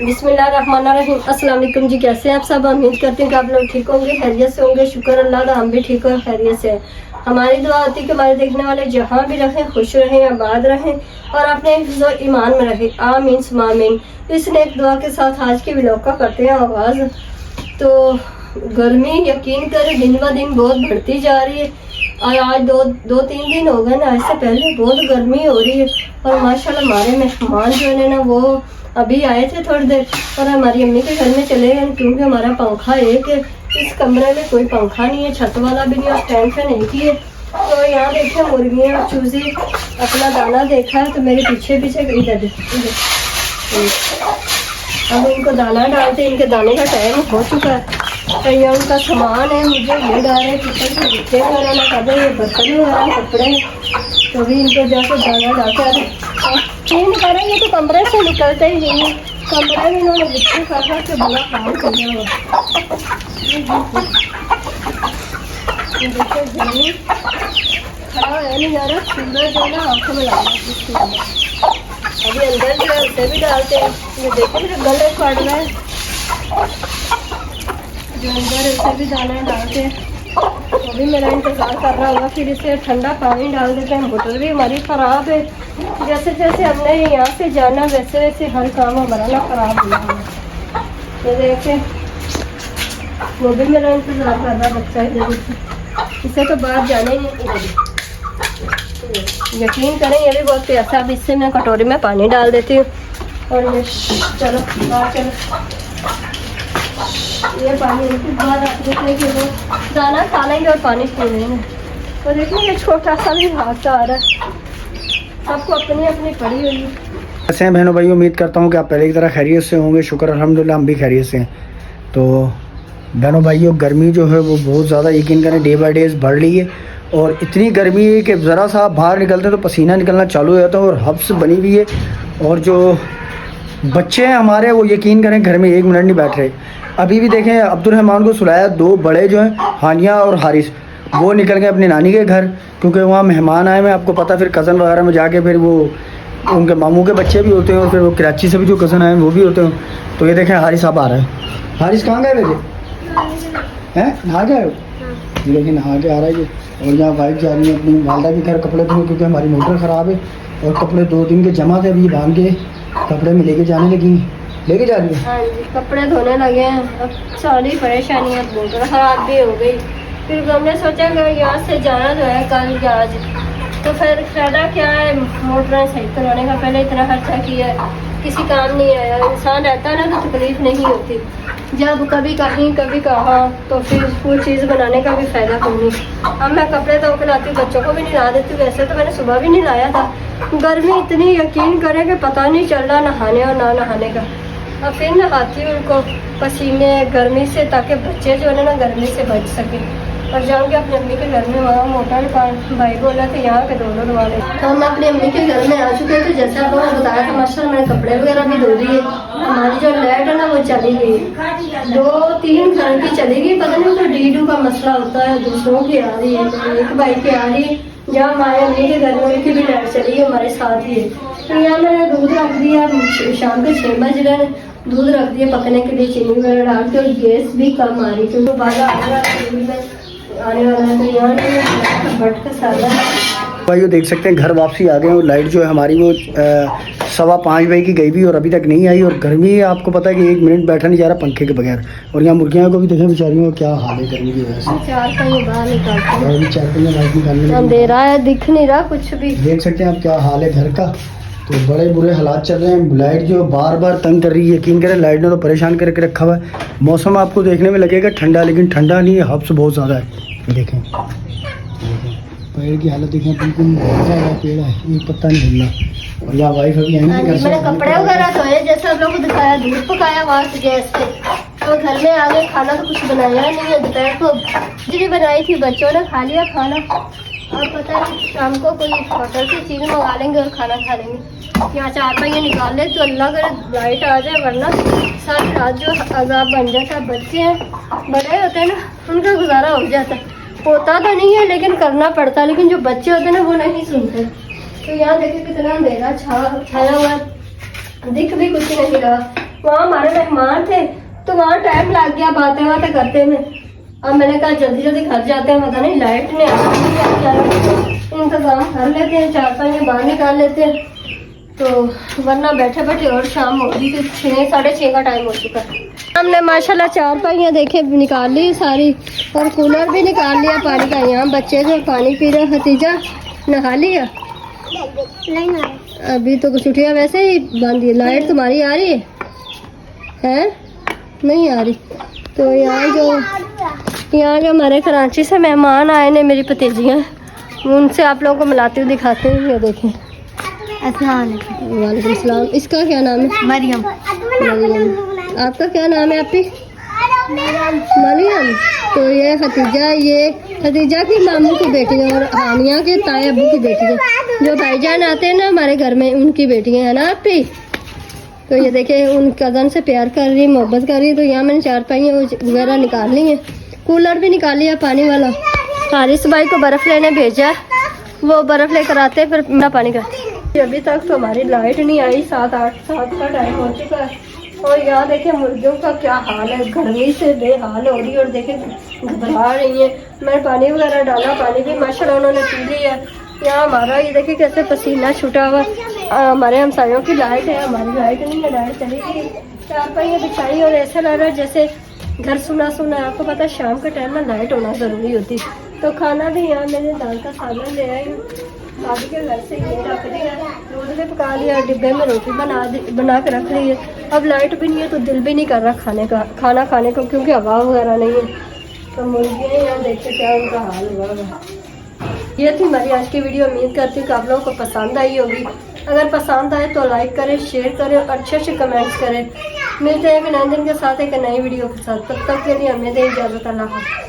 बिस्मिल्लाहिर्रहमानिर्रहीम। अस्सलाम वालेकुम जी, कैसे हैं आप सब। उम्मीद करते हैं कि आप लोग ठीक होंगे, खैरियत से होंगे। शुक्र अल्लाह का, हम भी ठीक और खैरियत से हैं। हमारी दुआ होती है कि हमारे देखने वाले जहाँ भी रहें, खुश रहें, आबाद रहें और अपने हिफ्ज़ और ईमान में रहें। आमीन सुम्मा आमीन। इसने एक दुआ के साथ आज के व्लॉग का करते हैं आगाज़। तो गर्मी यकीन करें दिन ब दिन बहुत बढ़ती जा रही है और आज दो तीन दिन हो गए ना, इससे पहले बहुत गर्मी हो रही है। और माशाल्लाह हमारे मेहमान जो है ना, वो अभी आए थे थोड़ी देर और हमारी अम्मी के घर में चले गए, क्योंकि हमारा पंखा एक है, इस कमरे में कोई पंखा नहीं है, छत वाला भी नहीं और स्टैंड फैन एक ही है। तो यहाँ देखे मुर्गियाँ और चूजे अपना दाना देखा है, तो मेरे पीछे पीछे इधर अब इनको दाना डालते, इनके दाने का टाइम हो चुका है। तो ये उनका सामान है, मुझे ये डाल रहे किचन के जूते वगैरह ना कर रहे, ये बर्तन वगैरह कपड़े, तो भी इनको जाकर दाना डालते नहीं करेंगे तो कमरे से निकलते ही नहीं है। कमरे में इन्होंने बिस्तर कर के बड़ा काम किया हुआ। देखिए जमीन खड़ा है नहीं जा रहा, सूरज जो है ना आँखों में लगा अभी अंदर जो है उसे भी डालते हैं। ये देखिए मेरे गले काट रहा है, जो अंदर है उसे भी दाना डालते हैं। तो भी मेरा इंतज़ार कर रहा होगा, फिर इसे ठंडा पानी डाल देते हैं। मोटर भी हमारी ख़राब है, जैसे जैसे हमने यहाँ से जाना वैसे वैसे हर काम हमारा ना ख़राब हुआ है। तो देखे वो भी मेरा इंतज़ार कर रहा बच्चा इधर से, इसे तो बाहर जाने ही नहीं। यकीन करें ये भी बहुत प्यासा। अब इससे मैं कटोरी में पानी डाल देती हूँ और ये चलो बाहर चलो, ये पानी बाहर रख देते कि वो दाना खा लेंगे और पानी पी लेंगे। तो देखिए ये छोटा सा भी हादसा आ रहा है, सबको अपनी अपनी पड़ी हुई है। कैसे हैं बहनों भाई, उम्मीद करता हूँ कि आप पहले की तरह खैरियत से होंगे। शुक्र अल्हम्दुलिल्लाह हम भी खैरियत से हैं। तो बहनों भाइयों, गर्मी जो है वो बहुत ज़्यादा यकीन करें डे बाई डे बढ़ रही है और इतनी गर्मी है कि ज़रा सा बाहर निकलते हैं तो पसीना निकलना चालू हो जाता है और हब्स बनी हुई है। और जो बच्चे हैं हमारे, वो यकीन करें घर में एक मिनट नहीं बैठ रहे। अभी भी देखें अब्दुलरहमान को सुलाया, दो बड़े जो हैं हानिया और हारिस, वो निकल गए अपनी नानी के घर, क्योंकि वहाँ मेहमान आए हैं। आपको पता, फिर कज़न वगैरह में जाके फिर वो उनके मामू के बच्चे भी होते हैं और फिर वो कराची से भी जो कज़न आए हैं वो भी होते हैं। तो ये देखें हारिस साहब आ रहा है। हारिस कहाँ गए बेटे हैं, नहा गए हो? लेकिन नहा के आ रहा है ये। और यहाँ वाइफ जा रही है अपनी वालदा के घर कपड़े धोने, क्योंकि हमारी मोटर ख़राब है और कपड़े 2 दिन के जमा थे, अभी बांध के कपड़े में लेके जाने लगी, लेके जा रही है। हाँ जी, कपड़े धोने लगे हैं। अब सारी परेशानी है, मोटर ख़राब भी हो गई। फिर हमने सोचा कि यहाँ से जाना जो है कल या आज, तो फिर फ़ायदा क्या है मोटर सही करवाने का। पहले इतना खर्चा किया, किसी काम नहीं आया। इंसान रहता है ना तो तकलीफ़ नहीं होती, जब कभी कहीं कभी कहाँ, तो फिर वो चीज़ बनाने का भी फ़ायदा कोई नहीं। अब मैं कपड़े धो के लाती हूँ, बच्चों को भी नहीं ला देती। वैसे तो मैंने सुबह भी नहीं लाया था, गर्मी इतनी यकीन करें कि पता नहीं चल रहा नहाने और ना नहाने का। अब फिर नहाती हूँ उनको पसीने गर्मी से, ताकि बच्चे जो है ना गर्मी से बच सकें। और जाऊँगी अपनी अम्मी के घर में, वहाँ मोटर भाई बोला था यहाँ के दोनों धोवा ले। तो हम अपनी अम्मी के घर में आ चुके थे, जैसे आपको मैंने बताया था। माशाल्लाह मैंने कपड़े वगैरह भी धो दिए। हमारी जो लाइट है ना वो चली गई, 2-3 घर की चली गई। पता नहीं तो डीडू का मसला होता है, दूसरों की आ रही है, एक भाई की आ रही है। जहाँ हमारे अम्मी के घर में उनकी भी लाइट चली गई, हमारे साथ ही है। तो यहाँ मैंने दूध रख दिया, शाम के 6 बज रहे दूध रख दिया पकने के लिए, चीनी वगैरह डाल के। और गैस भी कम आ रही, क्योंकि बाहर आने वाला है। तो यहाँ भट का सादा भाई देख सकते हैं घर वापसी आ गए और लाइट जो है हमारी वो 5:15 बजे की गई भी और अभी तक नहीं आई। और गर्मी है, आपको पता है कि 1 मिनट बैठा नहीं जा रहा पंखे के बगैर। और यहाँ मुर्गियों को भी देखें बेचारियों का क्या हाल है गर्मी की वजह से। 4 पहिए बाहर निकालते हैं, 4 पहिए बाहर निकालने अंधेरा है, दिख नहीं रहा कुछ भी। देख सकते हैं आप क्या हाल है घर का। तो बड़े बुरे हालात चल रहे हैं। लाइट जो बार बार तंग कर रही है, यकीन करें लाइट ने तो परेशान करके रखा हुआ है। मौसम आपको देखने में लगेगा ठंडा, लेकिन ठंडा नहीं है, हब्स बहुत ज़्यादा है। देखें पेड़ की हालत देखें, बिल्कुल पेड़ है, एक पत्ता नहीं हिल रहा। और यहाँ वाइफ अभी मैंने कपड़े वगैरह धोए, जैसे आप लोगों को दिखाया, दूध पकाया वहाँ से गैस पे। तो घर में आगे खाना तो कुछ बनाया नहीं है। दोपहर को खिचड़ी बनाई थी, बच्चों ने खा लिया खाना। और पता है शाम को कोई होटल से चीज़ मंगा लेंगे और खाना खा लेंगे। यहाँ 4 पहिए निकाल ले तो अल्लाह करे लाइट आ जाए, वरना सारी रात जो अजाब बन जाता है। बच्चे हैं, बड़े होते हैं ना, उनका गुजारा हो जाता है। होता तो नहीं है लेकिन करना पड़ता है। लेकिन जो बच्चे होते हैं ना वो नहीं सुनते। तो यहाँ देखिए कितना अंधेरा छाया हुआ, दिख भी कुछ नहीं रहा। वहाँ हमारे मेहमान थे तो वहाँ टाइम लग गया बातें बातें करते में। अब मैंने कहा जल्दी जल्दी घर जाते हैं, पता नहीं लाइट ने इंतजाम कर लेते हैं, 4-5 बाहर निकाल लेते हैं, तो वरना बैठे बैठे और शाम हो गई थी, 6-6:30 का टाइम हो चुका है। हमने माशाल्लाह 4 पहियाँ देखे निकाल ली सारी, और कूलर भी निकाल लिया पानी का। यहाँ बच्चे जो पानी पी रहे, हतीजा नहा लिया नहीं, अभी तो छुट्टियाँ वैसे ही बंद है। लाइट तुम्हारी आ रही है नहीं आ रही? तो यहाँ जो हमारे कराची से मेहमान आए ने, मेरी भतीजियाँ, उनसे आप लोगों को मिलाते हुए दिखाते हैं। ये देखें। वालेकुम सलाम। इसका क्या नाम है? मरियम। आपका क्या नाम है आपकी? मरियम। तो ये हतीजा की मामू की बेटी है और हानिया के ताए अबू की बेटी है। जो भाईजान आते हैं ना हमारे घर में, उनकी बेटियां है ना आपकी। तो ये देखे उन कज़न से प्यार कर रही, मोहब्बत कर रही। तो यहाँ मैंने 4 पहियाँ वगैरह निकाल ली हैं, कूलर भी निकाल लिया पानी वाला। हारिस भाई को बर्फ़ लेने भेजा, वो बर्फ़ लेकर आते फिर ना पानी का। अभी तक तो हमारी लाइट नहीं आई, 7 का टाइम हो चुका है। और यहाँ देखे मुर्गियों का क्या हाल है, गर्मी से बेहाल हो रही है और देखे घबरा रही है। मैंने पानी वगैरह डाला, पानी भी माशाल्लाह उन्होंने पी लिया। यहाँ हमारा ये देखे कैसे पसीना छूटा हुआ। हमारे हमसायों की लाइट है, हमारी लाइट नहीं है, लाइट चली गई। 4 पहिए बिछाई और ऐसा लग रहा है जैसे घर सुना सुना। आपको पता है शाम के टाइम में लाइट होना ज़रूरी होती। तो खाना भी यहाँ मैंने दाल का सालन ले आई, दादी के घर से ये रख दिया, दूध भी पका लिया, डिब्बे में रोटी बना के रख ली है। अब लाइट भी नहीं है तो दिल भी नहीं कर रहा खाना खाने को, क्योंकि हवा वगैरह नहीं है। तो मुर्गियाँ यहाँ देखते क्या उनका हाल हुआ। ये थी हमारी आज की वीडियो। उम्मीद करती हूँ कि आप लोगों को पसंद आई होगी। अगर पसंद आए तो लाइक करें, शेयर करें और अच्छे कमेंट्स करें। मिलते हैं एक नए दिन के साथ एक नई वीडियो के साथ। तब तक के लिए हमें दें इजाज़त। अल्लाह हाफ़िज़।